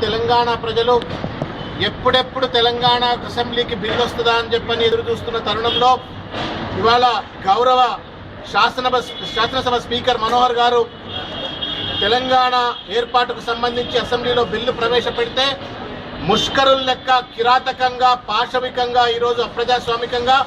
తెలంగాణ ప్రజలు ఎప్పుడెప్పుడు తెలంగాణ అసెంబ్లీకి బిల్లు వస్తుందా అని చెప్పని ఎదురు చూస్తున్న తరుణంలో ఇవాళ గౌరవ శాసనసభ స్పీకర్ మనోహర్ గారు తెలంగాణ ఏర్పాటుకు సంబంధించి అసెంబ్లీలో బిల్లు ప్రవేశపెడితే ముష్కరుల లెక్క కిరాతకంగా పాశవికంగా ఈరోజు అప్రజాస్వామికంగా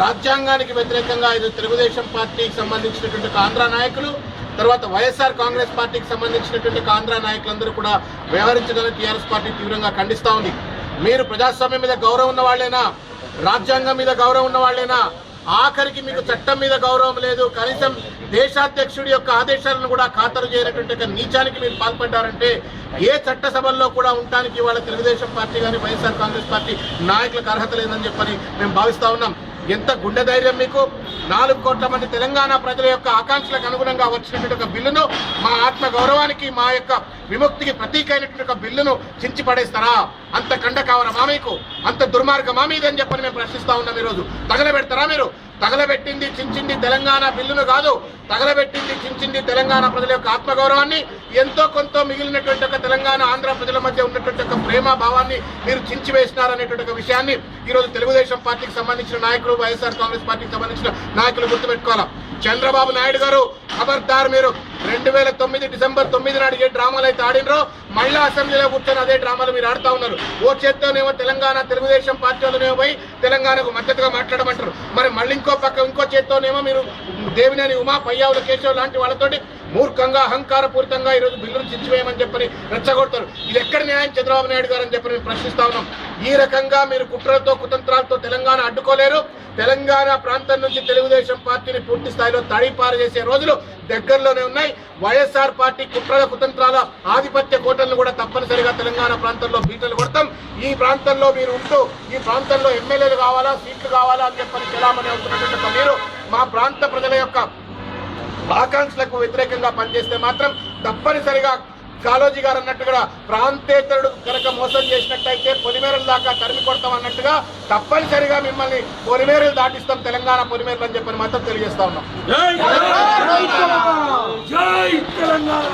రాజ్యాంగానికి వ్యతిరేకంగా ఇది తెలుగుదేశం పార్టీకి సంబంధించినటువంటి ఆంధ్ర నాయకులు తర్వాత వైఎస్ఆర్ కాంగ్రెస్ పార్టీకి సంబంధించినటువంటి ఆంధ్ర నాయకులందరూ కూడా వ్యవహరించడానికి టీఆర్ఎస్ పార్టీ తీవ్రంగా ఖండిస్తూ ఉంది. మీరు ప్రజాస్వామ్యం మీద గౌరవం ఉన్న వాళ్ళేనా, రాజ్యాంగం మీద గౌరవం ఉన్న వాళ్ళేనా, ఆఖరికి మీకు చట్టం మీద గౌరవం లేదు, కనీసం దేశాధ్యక్షుడి యొక్క ఆదేశాలను కూడా ఖాతరు చేయనటువంటి నీచానికి మీరు పాల్పడ్డారంటే ఏ చట్టసభల్లో కూడా ఉండటానికి వాళ్ళ తెలుగుదేశం పార్టీ కానీ వైఎస్ఆర్ కాంగ్రెస్ పార్టీ నాయకులకు అర్హత లేదని చెప్పని మేము భావిస్తా ఉన్నాం. ఎంత గుండె ధైర్యం మీకు! 4 కోట్ల మంది తెలంగాణ ప్రజల యొక్క ఆకాంక్షలకు అనుగుణంగా వచ్చినటువంటి ఒక బిల్లును, మా ఆత్మ గౌరవానికి మా యొక్క విముక్తికి ప్రతీక అయినటువంటి ఒక బిల్లును చించి పడేస్తారా? అంత కండకావర మా మీకు, అంత దుర్మార్గం మా మీదని చెప్పని మేము ప్రశ్నిస్తా ఉన్నాం. ఈరోజు తగలబెడతారా మీరు? తగలబెట్టింది చించింది తెలంగాణ బిల్లును కాదు, తగలబెట్టింది చించింది తెలంగాణ ప్రజల యొక్క ఆత్మగౌరవాన్ని, ఎంతో కొంత మిగిలినటువంటి ఒక తెలంగాణ ఆంధ్ర ప్రజల మధ్య ఉన్నటువంటి ఒక ప్రేమ భావాన్ని మీరు చించి వేసినారనేటువంటి ఒక విషయాన్ని ఈరోజు తెలుగుదేశం పార్టీకి సంబంధించిన నాయకులు, వైఎస్ఆర్ కాంగ్రెస్ పార్టీకి సంబంధించిన నాయకులు గుర్తుపెట్టుకోవాలా. చంద్రబాబు నాయుడు గారు ఖబర్దార్, మీరు 2009 డిసెంబర్ 9 నాడు ఏ డ్రామాలు అయితే ఆడినరో మళ్ళా అసెంబ్లీలో కూర్చొని అదే డ్రామాలు మీరు ఆడుతూ ఉన్నారు. ఓ చేత్తోనేమో తెలంగాణ తెలుగుదేశం పార్టీ వాళ్ళనేమో పోయి తెలంగాణకు మద్దతుగా మాట్లాడమంటారు, మరి మళ్ళీ ఇంకో చేత్తోనేమో మీరు దేవినేని ఉమా, పయ్యావుల కేశవ్ లాంటి వాళ్ళతోటి మూర్ఖంగా అహంకారపూరితంగా ఈరోజు బిల్లును చించివేయమని చెప్పని రెచ్చగొడతారు. ఇది ఎక్కడ న్యాయం చంద్రబాబు నాయుడు గారు అని చెప్పి మేము ప్రశ్నిస్తా ఉన్నాం. ఈ రకంగా మీరు కుట్రలతో కుతంత్రాలతో తెలంగాణ అడ్డుకోలేరు. తెలంగాణ ప్రాంతం నుంచి తెలుగుదేశం పార్టీని పూర్తి స్థాయిలో తడిపారు చేసే రోజులు దగ్గరలోనే ఉన్నాయి. వైఎస్ఆర్ పార్టీ కుట్రల కుతంత్రాల ఆధిపత్య కోటలను కూడా తప్పనిసరిగా తెలంగాణ ప్రాంతంలో బీటలు కొడతాం. ఈ ప్రాంతంలో మీరు ఉంటూ ఈ ప్రాంతంలో ఎమ్మెల్యేలు కావాలా, సీట్లు కావాలా అని చెప్పని చెలామణి అవుతున్నటువంటి మీరు మా ప్రాంత ప్రజల యొక్క ఆకాంక్షలకు వ్యతిరేకంగా పనిచేస్తే మాత్రం తప్పనిసరిగా కాళోజీ గారు అన్నట్టుగా ప్రాంతేతరుడు కనుక మోసం చేసినట్టయితే పొలిమేరల దాకా తరిమి కొడతాం అన్నట్టుగా తప్పనిసరిగా మిమ్మల్ని పొలిమేరలు దాటిస్తాం, తెలంగాణ పొలిమేరలు అని చెప్పని మాత్రం తెలియజేస్తా ఉన్నాం. జై తెలంగాణ.